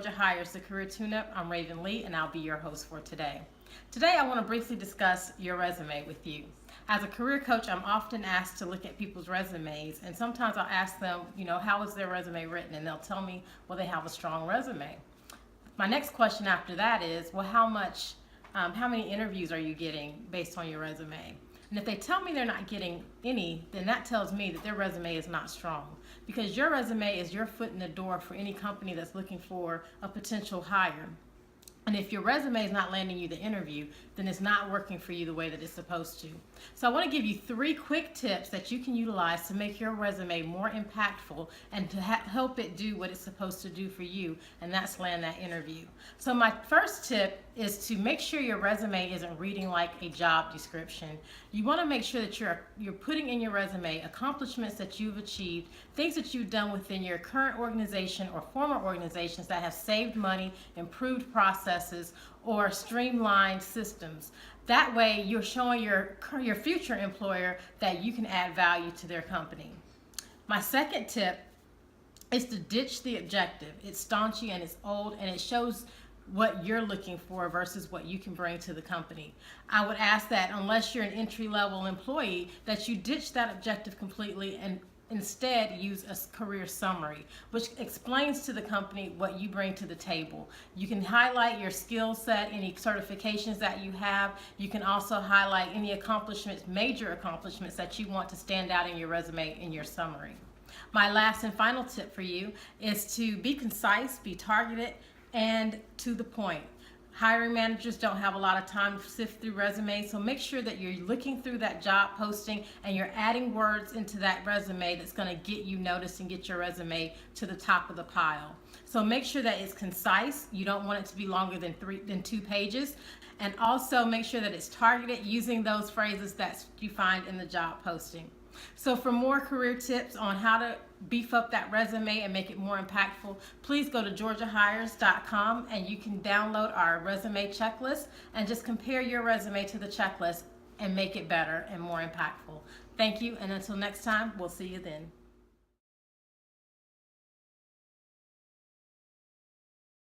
Georgia Hires, the Career Tune-Up. I'm Raven Lee, and I'll be your host for today. Today, I want to briefly discuss your resume with you. As a career coach, I'm often asked to look at people's resumes, and sometimes I'll ask them, how is their resume written? And they'll tell me, well, they have a strong resume. My next question after that is, well, how many interviews are you getting based on your resume? And if they tell me they're not getting any, then that tells me that their resume is not strong, because your resume is your foot in the door for any company that's looking for a potential hire. And if your resume is not landing you the interview, then it's not working for you the way that it's supposed to. So I want to give you 3 quick tips that you can utilize to make your resume more impactful and to help it do what it's supposed to do for you, and that's land that interview. So my first tip is to make sure your resume isn't reading like a job description. You want to make sure that you're putting in your resume accomplishments that you've achieved, things that you've done within your current organization or former organizations that have saved money, improved processes, or streamlined systems. That way you're showing your future employer that you can add value to their company. My second tip is to ditch the objective. It's staunchy and it's old, and it shows what you're looking for versus what you can bring to the company. I would ask that unless you're an entry-level employee, that you ditch that objective completely and instead use a career summary, which explains to the company what you bring to the table. You can highlight your skill set, any certifications that you have. You can also highlight any accomplishments, major accomplishments that you want to stand out in your resume in your summary. My last and final tip for you is to be concise, be targeted, and to the point. Hiring managers don't have a lot of time to sift through resumes, so make sure that you're looking through that job posting and you're adding words into that resume that's going to get you noticed and get your resume to the top of the pile. So make sure that it's concise. You don't want it to be longer than 2 pages. And also make sure that it's targeted using those phrases that you find in the job posting. So for more career tips on how to beef up that resume and make it more impactful, please go to georgiahires.com and you can download our resume checklist and just compare your resume to the checklist and make it better and more impactful. Thank you, and until next time, we'll see you then.